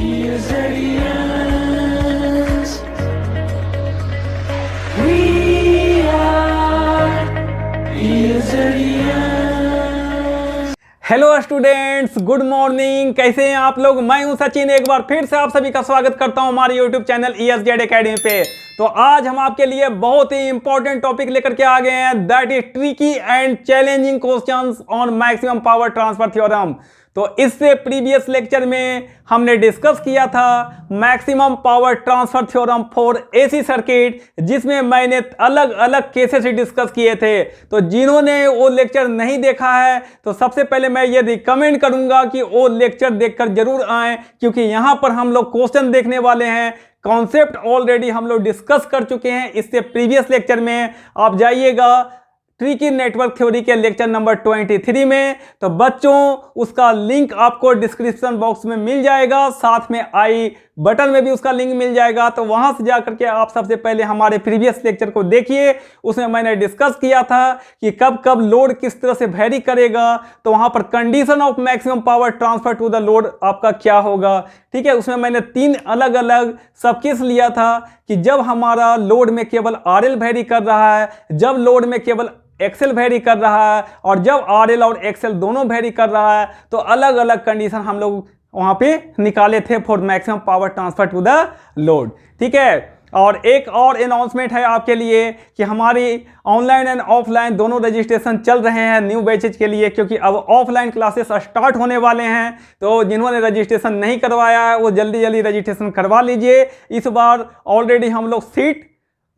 ESZENS. We are ESZENS. Hello students, good morning. कैसे हैं आप लोग? मैं हूं सचिन। एक बार फिर से आप सभी का स्वागत करता हूं हमारे यूट्यूब चैनल ESZ एकेडमी पे। तो आज हम आपके लिए बहुत ही इंपॉर्टेंट टॉपिक लेकर के आ गए हैं, that is tricky and challenging questions on maximum power transfer theorem. तो इससे प्रीवियस लेक्चर में हमने डिस्कस किया था maximum power transfer theorem for AC circuit, जिसमें मैंने अलग अलग केसेस डिस्कस किए थे। तो जिन्होंने वो लेक्चर नहीं देखा है तो सबसे पहले मैं ये रिकमेंड करूंगा कि वो लेक्चर देखकर जरूर आएं, क्योंकि यहां पर हम लोग क्वेश्चन देखने वाले हैं। कॉन्सेप्ट ऑलरेडी हम लोग डिस्कस कर चुके हैं इससे प्रीवियस लेक्चर में। आप जाइएगा ट्रिकी नेटवर्क थ्योरी के लेक्चर नंबर 23 में। तो बच्चों, उसका लिंक आपको डिस्क्रिप्शन बॉक्स में मिल जाएगा, साथ में आई बटन में भी उसका लिंक मिल जाएगा। तो वहां से जाकर के आप सबसे पहले हमारे प्रीवियस लेक्चर को देखिए। उसमें मैंने डिस्कस किया था कि कब कब लोड किस तरह से वेरी करेगा, तो वहां पर condition of maximum power transfer to the load आपका क्या होगा। ठीक है, उसमें मैंने 3 अलग अलग सब केस लिया था कि जब हमारा लोड में केवल RL वेरी कर रहा है, जब लोड में केवल XL वेरी कर रहा है, और जब RL और XL दोनों वेरी कर रहा है, तो अलग अलग कंडीशन हम लोग वहां पे निकाले थे for maximum power transfer to the load. ठीक है, और एक और अनाउंसमेंट है आपके लिए कि हमारी ऑनलाइन एंड ऑफलाइन दोनों रजिस्ट्रेशन चल रहे हैं न्यू बैचेज के लिए, क्योंकि अब ऑफलाइन क्लासेस स्टार्ट होने वाले हैं। तो जिन्होंने रजिस्ट्रेशन नहीं करवाया है वो जल्दी जल्दी रजिस्ट्रेशन करवा लीजिए। इस बार ऑलरेडी हम लोग सीट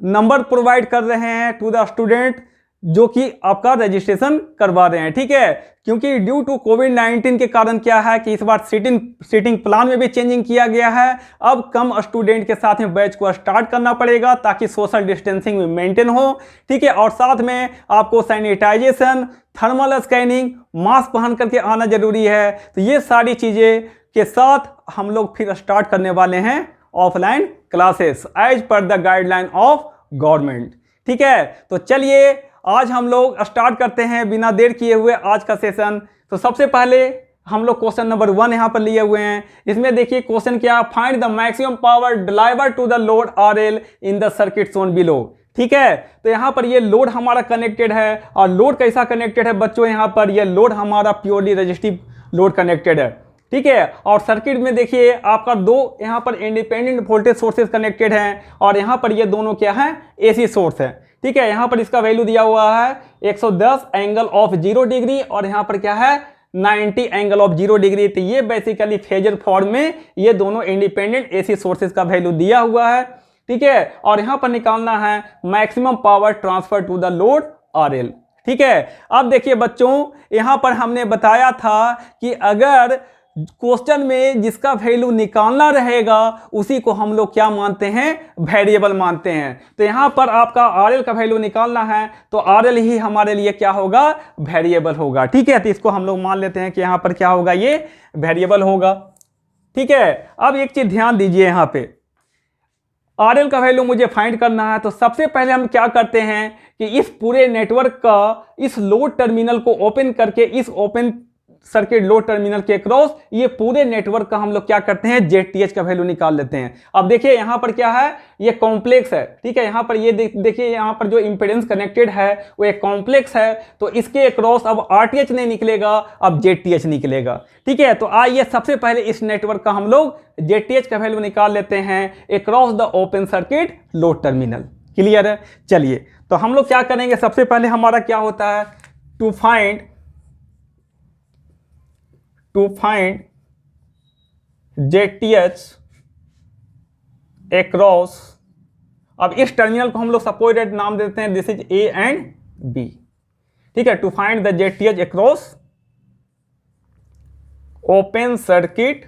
नंबर प्रोवाइड कर रहे हैं टू द स्टूडेंट जो कि आपका रजिस्ट्रेशन करवा रहे हैं। ठीक है, क्योंकि ड्यू टू कोविड-19 के कारण क्या है कि इस बार सीटिंग प्लान में भी चेंजिंग किया गया है। अब कम स्टूडेंट के साथ में बैच को स्टार्ट करना पड़ेगा ताकि सोशल डिस्टेंसिंग में मेंटेन हो। ठीक है, और साथ में आपको सैनिटाइजेशन, थर्मल स्कैनिंग, मास्क पहन करके आना जरूरी है। तो ये सारी चीज़ें के साथ हम लोग फिर स्टार्ट करने वाले हैं offline classes as per the guideline of government. ठीक है, तो चलिए आज हम लोग स्टार्ट करते हैं बिना देर किए हुए आज का सेशन। तो सबसे पहले हम लोग क्वेश्चन नंबर 1 यहाँ पर लिए हुए हैं। इसमें देखिए क्वेश्चन क्या, find the maximum power delivered to the load RL in the circuit shown below. ठीक है, तो यहाँ पर ये लोड हमारा कनेक्टेड है, और लोड कैसा कनेक्टेड है बच्चों, यहाँ पर ये लोड हमारा प्योरली रजिस्टिव लोड कनेक्टेड है। ठीक है, और सर्किट में देखिए आपका 2 यहाँ पर इंडिपेंडेंट वोल्टेज सोर्सेज कनेक्टेड हैं, और यहाँ पर ये दोनों क्या है, AC सोर्स है। ठीक है, यहाँ पर इसका वैल्यू दिया हुआ है 110 एंगल ऑफ 0 डिग्री, और यहाँ पर क्या है 90 एंगल ऑफ 0 डिग्री। तो ये बेसिकली फेजर फॉर्म में ये दोनों इंडिपेंडेंट AC सोर्सेज का वैल्यू दिया हुआ है। ठीक है, और यहाँ पर निकालना है maximum power transfer to the load RL। ठीक है, अब देखिए बच्चों, यहाँ पर हमने बताया था कि अगर क्वेश्चन में जिसका वैल्यू निकालना रहेगा उसी को हम लोग क्या मानते हैं, वेरिएबल मानते हैं। तो यहाँ पर आपका RL का वैल्यू निकालना है तो RL ही हमारे लिए क्या होगा, वेरिएबल होगा। ठीक है, तो इसको हम लोग मान लेते हैं कि यहाँ पर क्या होगा, ये वेरिएबल होगा। ठीक है, अब एक चीज ध्यान दीजिए, यहाँ पे RL का वैल्यू मुझे फाइंड करना है। तो सबसे पहले हम क्या करते हैं कि इस पूरे नेटवर्क का इस लोड टर्मिनल को ओपन करके इस ओपन सर्किट लोड टर्मिनल के क्रॉस ये पूरे नेटवर्क का हम लोग क्या करते हैं, ZTH का वैल्यू निकाल लेते हैं। अब देखिए यहाँ पर क्या है, ये कॉम्प्लेक्स है। ठीक है, यहाँ पर ये देखिए यहाँ पर जो इंपेडेंस कनेक्टेड है वो एक कॉम्प्लेक्स है, तो इसके क्रॉस अब RTH नहीं निकलेगा, अब ZTH निकलेगा। ठीक है, तो आइए सबसे पहले इस नेटवर्क का हम लोग ZTH का वैल्यू निकाल लेते हैं across the open circuit load terminal. Clear है? चलिए, तो हम लोग क्या करेंगे, सबसे पहले हमारा क्या होता है, टू फाइंड ZTH across, अब इस टर्मिनल को हम लोग सपोर्टेड नाम देते हैं, this is A and B। ठीक है, to find the ZTH across open circuit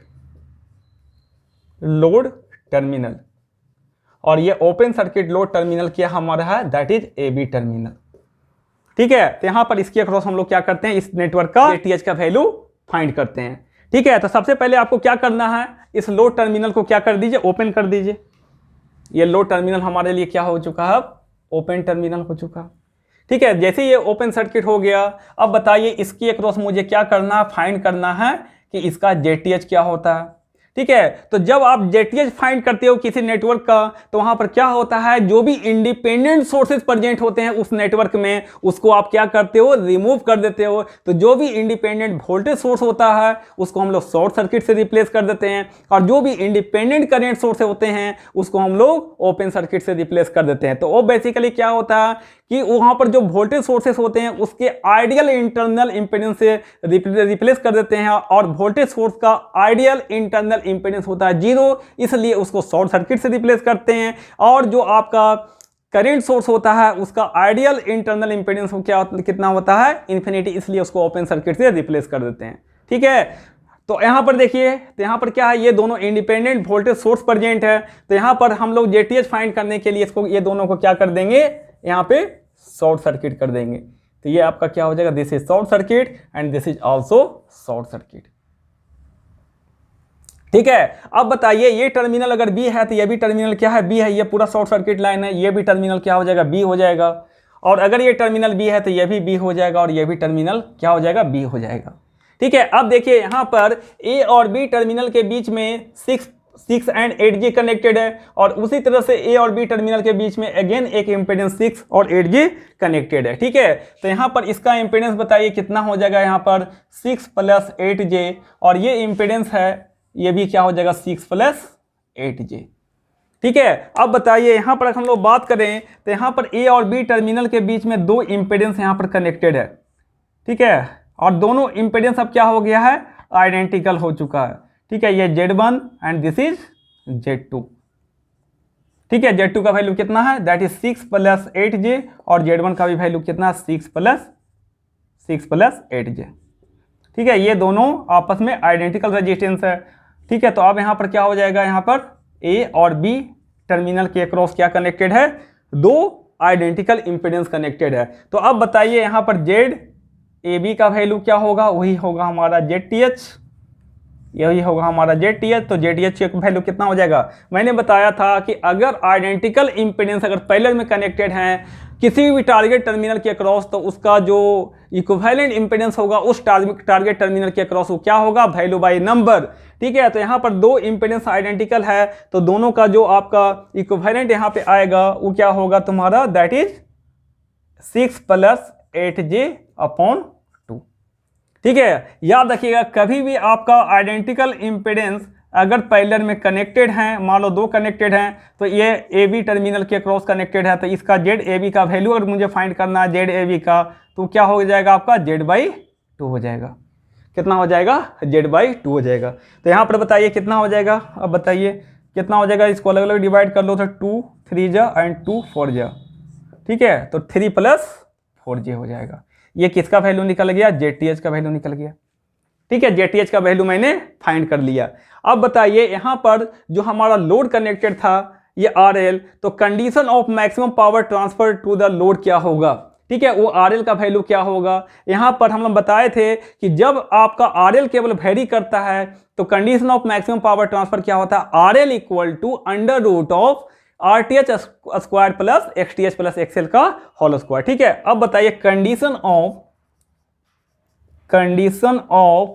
load terminal, और ये ओपन सर्किट लोड टर्मिनल क्या हमारा है, दैट इज AB टर्मिनल। ठीक है, तो यहां पर इसके अक्रॉस हम लोग क्या करते हैं, इस नेटवर्क का ZTH का वैल्यू फाइंड करते हैं। ठीक है, तो सबसे पहले आपको क्या करना है, इस लोड टर्मिनल को क्या कर दीजिए, ओपन कर दीजिए। ये लोड टर्मिनल हमारे लिए क्या हो चुका है, ओपन टर्मिनल हो चुका। ठीक है, जैसे ये ओपन सर्किट हो गया, अब बताइए इसके अक्रॉस मुझे क्या करना है, फाइंड करना है कि इसका ZTH क्या होता है। ठीक है। तो जब आप जेटीएच फाइंड करते हो किसी नेटवर्क का, तो वहां पर क्या होता है, जो भी इंडिपेंडेंट सोर्सेज प्रेजेंट होते हैं उस नेटवर्क में, उसको आप क्या करते हो, रिमूव कर देते हो। तो जो भी इंडिपेंडेंट वोल्टेज सोर्स होता है उसको हम लोग शॉर्ट सर्किट से रिप्लेस कर देते हैं, और जो भी इंडिपेंडेंट करंट सोर्स होते हैं उसको हम लोग ओपन सर्किट से रिप्लेस कर देते हैं। तो वो बेसिकली क्या होता है कि वहां पर जो वोल्टेज सोर्सेस होते हैं उसके आइडियल इंटरनल इंपेडेंस से रिप्लेस कर देते हैं, और वोल्टेज सोर्स का आइडियल इंटरनल इंपेडेंस होता है 0, इसलिए उसको शॉर्ट सर्किट से रिप्लेस करते हैं। और जो आपका करंट सोर्स होता है उसका आइडियल इंटरनल इंपेडेंस क्या कितना होता है, इन्फिनिटी, इसलिए उसको ओपन सर्किट से रिप्लेस कर देते हैं। ठीक है। तो यहां पर देखिए, तो यहां पर क्या है, ये दोनों इंडिपेंडेंट वोल्टेज सोर्स प्रेजेंट है। तो यहां पर हम लोग जेटीएच फाइंड करने के लिए इसको, ये दोनों को क्या कर देंगे, यहां पे शॉर्ट सर्किट कर देंगे। तो ये आपका क्या हो जाएगा, this is short circuit and this is also short circuit. ठीक है। अब बताइए, ये टर्मिनल अगर बी है तो ये भी टर्मिनल क्या है, बी है, ये पूरा शॉर्ट सर्किट लाइन है, ये भी टर्मिनल क्या हो जाएगा, बी हो जाएगा। और अगर ये टर्मिनल बी है तो ये भी बी हो जाएगा, और ये भी टर्मिनल क्या हो जाएगा, बी हो जाएगा। ठीक है। अब देखिए यहां पर ए और बी टर्मिनल के बीच में 6 एंड 8G कनेक्टेड है, और उसी तरह से ए और बी टर्मिनल के बीच में अगेन एक इंपेडेंस 6 और 8G कनेक्टेड है। ठीक है। तो यहां पर इसका इंपेडेंस बताइए कितना हो जाएगा, यहां पर 6 + 8J, और ये इंपेडेंस है, ये भी क्या हो जाएगा, 6 + 8J। ठीक है। अब बताइए यहां पर हम लोग बात करें तो यहां पर ए और बी टर्मिनल के बीच में 2 इंपेडेंस यहां पर कनेक्टेड है। ठीक है। और दोनों इंपेडेंस अब क्या हो गया है, आइडेंटिकल हो चुका है। ठीक है। ये Z1 and this is Z2। ठीक है। Z2 का वैल्यू कितना है, दैट इज 6 + 8J, और Z1 का भी वैल्यू कितना है, 6 + 8J। ठीक है। ये दोनों आपस में आइडेंटिकल रेजिस्टेंस है। ठीक है। तो अब यहां पर क्या हो जाएगा, यहां पर ए और बी टर्मिनल के अक्रॉस क्या कनेक्टेड है, 2 आइडेंटिकल इंपेडेंस कनेक्टेड है। तो अब बताइए यहां पर ZAB का वैल्यू क्या होगा, वही होगा हमारा ZTH, यही होगा हमारा ZTH। तो ZTH का वैल्यू कितना हो जाएगा, मैंने बताया था कि अगर आइडेंटिकल इंपेडेंस अगर पैरेलल में कनेक्टेड हैं किसी भी टारगेट टर्मिनल के अक्रॉस, तो उसका जो इक्विवेलेंट इंपेडेंस होगा उस टारगेट टर्मिनल के अक्रॉस वो क्या होगा, वैल्यू बाय नंबर। ठीक है। तो यहाँ पर 2 इंपेडेंस आइडेंटिकल है, तो दोनों का जो आपका इक्विवेलेंट यहाँ पे आएगा वो क्या होगा तुम्हारा, दैट इज 6 + 8J/2। ठीक है। याद रखिएगा, कभी भी आपका आइडेंटिकल इंपेडेंस अगर पैरेलल में कनेक्टेड हैं, मान लो 2 कनेक्टेड हैं, तो ये ए बी टर्मिनल के क्रॉस कनेक्टेड है, तो इसका ZAB का वैल्यू अगर मुझे फाइंड करना है ZAB का, तो क्या हो जाएगा आपका, Z/2 हो जाएगा। कितना हो जाएगा, Z/2 हो जाएगा। तो यहाँ पर बताइए कितना हो जाएगा, अब बताइए कितना हो जाएगा, इसको अलग अलग डिवाइड कर लो, तो 2 3J एंड 2 4J। ठीक है। तो 3 + 4J हो जाएगा। ये किसका वैल्यू निकल गया, ZTH का वैल्यू निकल गया। ठीक है। ZTH का वैल्यू मैंने फाइंड कर लिया। अब बताइए यहां पर जो हमारा लोड कनेक्टेड था ये RL, तो condition of maximum power transfer to the load क्या होगा। ठीक है। वो RL का वैल्यू क्या होगा, यहां पर हम लोग बताए थे कि जब आपका RL केवल वेरी करता है तो condition of maximum power transfer क्या होता है, RL = √RTH² + XTH + XL का होल स्क्वायर। ठीक है। अब बताइए condition of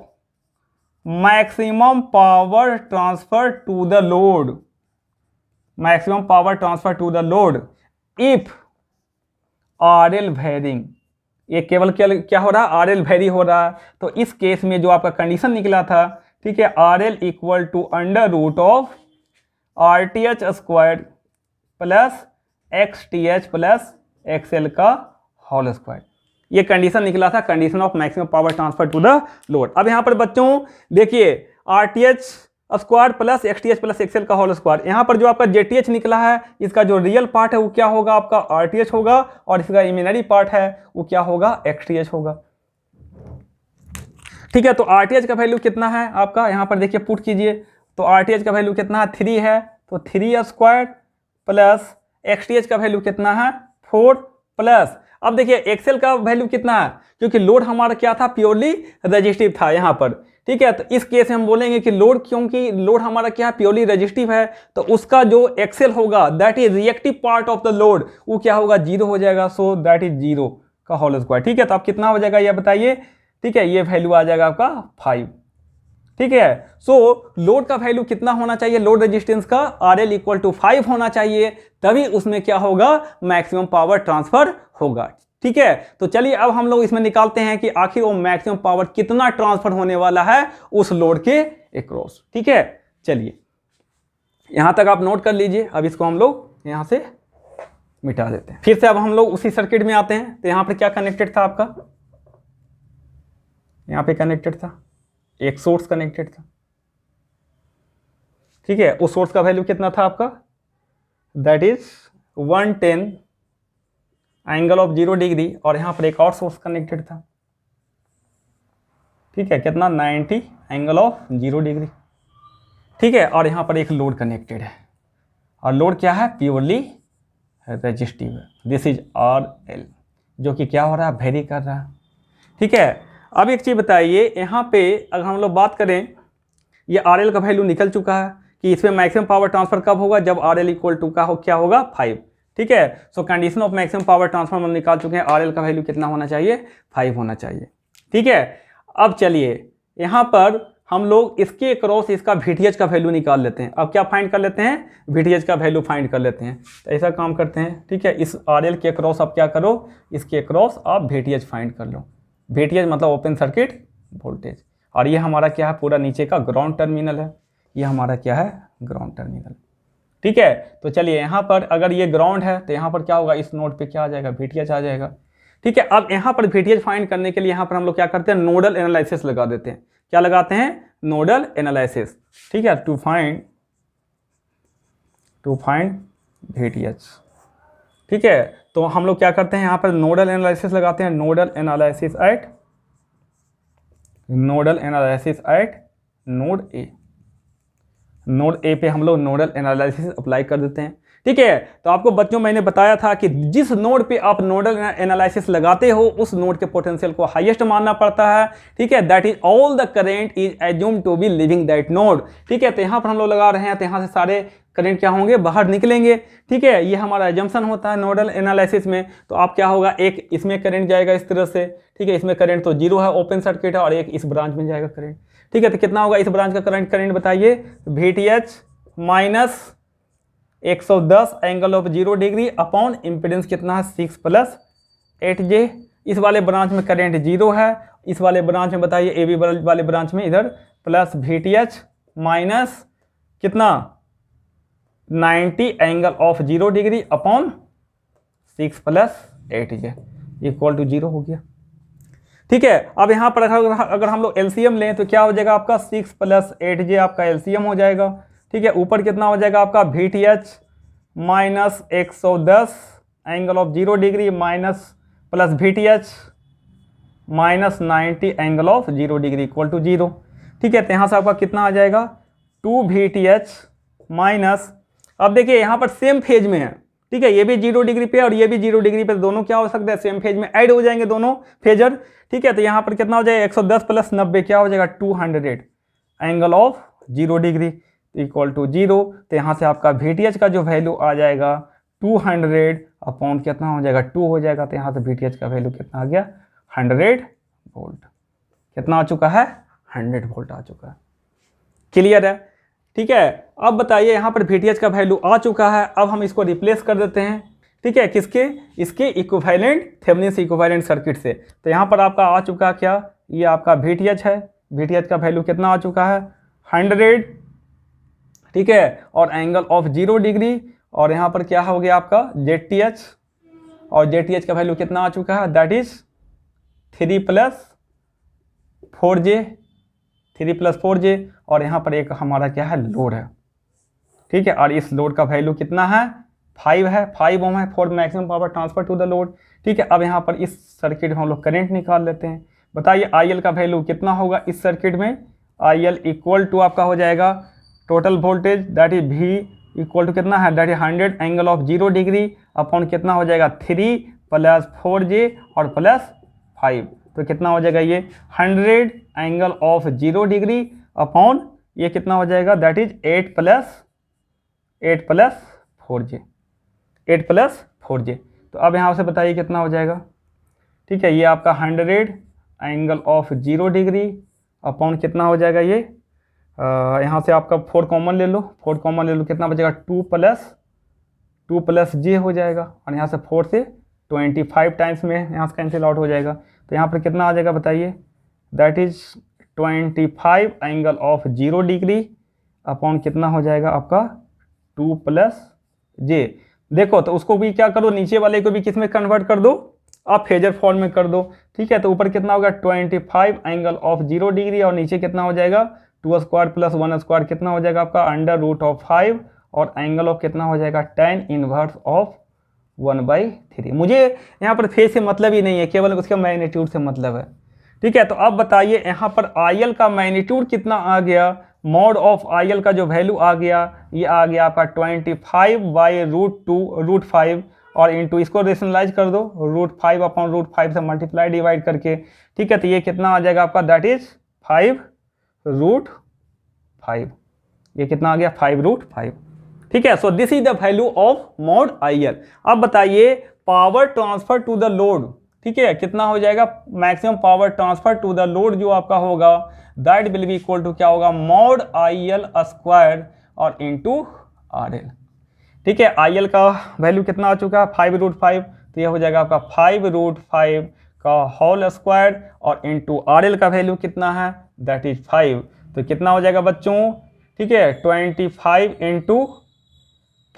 maximum power transfer to the load, maximum power transfer to the load if RL varying, ये केवल क्या हो रहा है, RL वेरी हो रहा है। तो इस केस में जो आपका कंडीशन निकला था, ठीक है, RL = √RTH² + XTH + XL का होल स्क्वायर, ये कंडीशन निकला था, condition of maximum power transfer to the load. अब यहां पर बच्चों देखिए RTH² + XTH + XL का होल स्क्वायर, यहां पर जो आपका ZTH निकला है इसका जो रियल पार्ट है वो क्या होगा, आपका RTH होगा, और इसका इमेजिनरी पार्ट है वो क्या होगा, XTH होगा। ठीक है। तो RTH का वैल्यू कितना है आपका, यहां पर देखिए पुट कीजिए, तो RTH का वैल्यू कितना है, 3 है, तो 3² + XTH का वैल्यू कितना है, 4 प्लस, अब देखिए एक्सेल का वैल्यू कितना है, क्योंकि लोड हमारा क्या था, प्योरली रेजिस्टिव था यहाँ पर। ठीक है। तो इस केस में हम बोलेंगे कि लोड, क्योंकि लोड हमारा क्या है, प्योरली रेजिस्टिव है, तो उसका जो एक्सेल होगा that is reactive part of the load, वो क्या होगा, 0 हो जाएगा। सो दैट इज 0 का होल स्क्वायर। ठीक है। तो आप कितना हो जाएगा ये बताइए। ठीक है। ये वैल्यू आ जाएगा आपका 5। ठीक है। सो लोड का वैल्यू कितना होना चाहिए, लोड रेजिस्टेंस का RL इक्वल टू 5 होना चाहिए, तभी उसमें क्या होगा, मैक्सिमम पावर ट्रांसफर होगा। ठीक है, तो चलिए अब हम लोग इसमें निकालते हैं कि आखिर वो मैक्सिमम पावर कितना ट्रांसफर होने वाला है उस लोड के अक्रॉस। ठीक है, चलिए यहां तक आप नोट कर लीजिए। अब इसको हम लोग यहां से मिटा देते हैं। फिर से अब हम लोग उसी सर्किट में आते हैं। तो यहां पर क्या कनेक्टेड था आपका, यहां पे कनेक्टेड था, एक सोर्स कनेक्टेड था। ठीक है, उस सोर्स का वैल्यू कितना था आपका, that is 110 angle of 0 degree, और यहां पर एक और सोर्स कनेक्टेड था। ठीक है, कितना, 90 एंगल ऑफ 0 डिग्री। ठीक है, और यहां पर एक लोड कनेक्टेड है, और लोड क्या है, प्योरली रेजिस्टिव है। दिस इज RL, जो कि क्या हो रहा है, वेरी कर रहा है। ठीक है, अब एक चीज़ बताइए, यहाँ पे अगर हम लोग बात करें, ये RL का वैल्यू निकल चुका है कि इसमें मैक्सिमम पावर ट्रांसफर कब होगा, जब RL इक्वल टू का हो, क्या होगा, 5। ठीक है, सो condition of maximum power transfer हम निकाल चुके हैं, RL का वैल्यू कितना होना चाहिए, 5 होना चाहिए। ठीक है, अब चलिए यहाँ पर हम लोग इसके क्रॉस इसका VTH का वैल्यू निकाल लेते हैं। अब क्या फाइंड कर लेते हैं, VTH का वैल्यू फाइंड कर लेते हैं। तो ऐसा काम करते हैं। ठीक है, इस RL के क्रॉस आप क्या करो, इसके क्रॉस आप VTH फाइंड कर लो। VTH मतलब ओपन सर्किट वोल्टेज, और ये हमारा क्या है, पूरा नीचे का ग्राउंड टर्मिनल है, ये हमारा क्या है, ग्राउंड टर्मिनल। ठीक है, तो चलिए यहाँ पर अगर ये ग्राउंड है तो यहाँ पर क्या होगा, इस नोड पे क्या आ जाएगा, VTH आ जाएगा। ठीक है, अब यहाँ पर VTH फाइंड करने के लिए यहाँ पर हम लोग क्या करते हैं, नोडल एनालिसिस लगा देते हैं। क्या लगाते हैं, नोडल एनालिसिस। ठीक है, टू फाइंड VTH। ठीक है, तो हम लोग क्या करते हैं, यहाँ पर नोडल एनालिसिस लगाते हैं, nodal analysis eight node A पे हम लोग नोडल एनालिसिस अप्लाई कर देते हैं। ठीक है, तो आपको बच्चों मैंने बताया था कि जिस नोड पे आप नोडल एनालिसिस लगाते हो उस नोड के पोटेंशियल को हाईएस्ट मानना पड़ता है। ठीक है, that is all the current is assume to be leaving that node. ठीक है, तो यहाँ पर हम लोग लगा रहे हैं, तो यहाँ से सारे करंट क्या होंगे, बाहर निकलेंगे। ठीक है, ये हमारा एजम्पशन होता है नोडल एनालिसिस में। तो आप क्या होगा, एक इसमें करंट जाएगा इस तरह से। ठीक है, इसमें करंट तो 0 है, ओपन सर्किट है, और एक इस ब्रांच में जाएगा करंट। ठीक है, तो कितना होगा इस ब्रांच का करंट बताइए, VTH minus 110 angle of 0 degree upon impedance कितना है, 6 + 8j। इस वाले ब्रांच में करंट 0 है, इस वाले ब्रांच में बताइए, AB वाले ब्रांच में इधर प्लस VTH माइनस कितना, 90 angle of 0 degree upon 6 + 8j equal to 0 हो गया। ठीक है, अब यहाँ पर अगर हम लोग LCM लें तो क्या हो जाएगा आपका, 6 + 8j आपका LCM हो जाएगा। ठीक है, ऊपर कितना हो जाएगा आपका, VTH minus 110 angle of 0 degree minus plus VTH minus 90 angle of 0 degree equal to 0। ठीक है, तो यहाँ से आपका कितना आ जाएगा, 2 VTH माइनस, अब देखिए यहाँ पर सेम फेज में है। ठीक है, ये भी 0 डिग्री पे और ये भी 0 डिग्री पे, दोनों क्या हो सकते हैं, सेम फेज में ऐड हो जाएंगे दोनों फेजर। ठीक है, तो यहाँ पर कितना हो जाएगा, 110 + 90 क्या हो जाएगा, 200 angle of 0 degree equal to 0। तो यहाँ से आपका VTH का जो वैल्यू आ जाएगा 200 अपॉन कितना हो जाएगा, 2 हो जाएगा। तो यहाँ से VTH का वैल्यू कितना आ गया, 100 वोल्ट। कितना आ चुका है, 100 वोल्ट आ चुका है। क्लियर है। ठीक है, अब बताइए यहाँ पर VTH का वैल्यू आ चुका है, अब हम इसको रिप्लेस कर देते हैं। ठीक है, किसके, इसके इक्विवेलेंट थेवेनिन इक्विवेलेंट सर्किट से। तो यहाँ पर आपका आ चुका क्या, ये आपका VTH है, VTH का वैल्यू कितना आ चुका है, 100। ठीक है, और एंगल ऑफ 0 डिग्री, और यहाँ पर क्या हो गया आपका ZTH, और ZTH का वैल्यू कितना आ चुका है, दैट इज 3 + 4j, और यहाँ पर एक हमारा क्या है, लोड है। ठीक है, और इस लोड का वैल्यू कितना है, 5 है, 5 ओम है for maximum power transfer to the load. ठीक है, अब यहाँ पर इस सर्किट में हम लोग करंट निकाल लेते हैं। बताइए IL का वैल्यू कितना होगा इस सर्किट में, IL इक्वल टू आपका हो जाएगा total voltage, that is V equal to कितना है, that is 100 angle of 0 degree upon कितना हो जाएगा, 3 + 4j और प्लस 5। तो कितना हो जाएगा ये, 100 एंगल ऑफ 0 डिग्री अपॉन ये कितना हो जाएगा, दैट इज 8 + 4j। तो अब यहाँ से बताइए कितना हो जाएगा। ठीक है, ये आपका 100 एंगल ऑफ 0 डिग्री अपॉन कितना हो जाएगा, ये यहाँ से आपका 4 कॉमन ले लो, 4 कॉमन ले लो, कितना बचेगा 2 प्लस जे हो जाएगा, और यहाँ से 4 से 25 टाइम्स में यहाँ से कैंसिल आउट हो जाएगा। तो यहाँ पर कितना आ जाएगा बताइए, that is 25 angle of 0 degree upon कितना हो जाएगा आपका 2 प्लस जे। देखो तो उसको भी क्या करो, नीचे वाले को भी किस में कन्वर्ट कर दो, आप फेजर फॉर्म में कर दो, ठीक है। तो ऊपर कितना होगा 25 एंगल ऑफ 0 डिग्री, और नीचे कितना हो जाएगा 2 स्क्वायर प्लस 1 स्क्वायर, कितना हो जाएगा आपका अंडर रूट ऑफ 5, और एंगल ऑफ कितना हो जाएगा tan इनवर्स ऑफ 1/3। मुझे यहाँ पर फेज से मतलब ही नहीं है, केवल उसके मैग्नीट्यूड से मतलब है, ठीक है। तो अब बताइए यहाँ पर IL का मैग्नीट्यूड कितना आ गया, मॉड ऑफ IL का जो वैल्यू आ गया, ये आ गया आपका 25/√2√5, और इंटू इसको रेशनलाइज कर दो, √5 अपॉन √5 से मल्टीप्लाई डिवाइड करके, ठीक है। तो ये कितना आ जाएगा आपका, दैट इज 5√5, ये कितना आ गया 5√5, ठीक है। So this is the value of mod IL। अब बताइए power transfer to the load, ठीक है, कितना हो जाएगा, maximum power transfer to the load जो आपका होगा that will be equal to क्या होगा, मॉड IL स्क्वायर और इंटू RL, ठीक है। IL का वैल्यू कितना आ चुका है 5√5, तो यह हो जाएगा आपका 5√5 का होल स्क्वायर, और इंटू RL का वैल्यू कितना है, दैट इज 5, तो कितना हो जाएगा बच्चों, ठीक है, 25 इंटू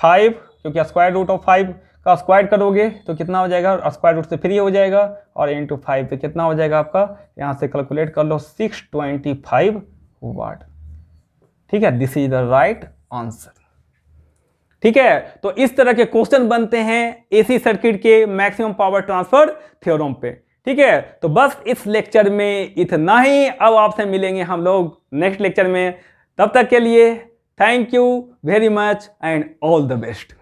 5, क्योंकि स्क्वायर रूट ऑफ 5 का स्क्वायर करोगे तो कितना हो जाएगा, स्क्वायर रूट से फ्री हो जाएगा, और इंटू 5 तो कितना हो जाएगा आपका, यहाँ से कैलकुलेट कर लो 625 वाट, ठीक है। This is the right answer, ठीक है। तो इस तरह के क्वेश्चन बनते हैं AC सर्किट के मैक्सिमम पावर ट्रांसफर थ्योरम पे, ठीक है। तो बस इस लेक्चर में इतना ही, अब आपसे मिलेंगे हम लोग नेक्स्ट लेक्चर में, तब तक के लिए thank you very much and all the best.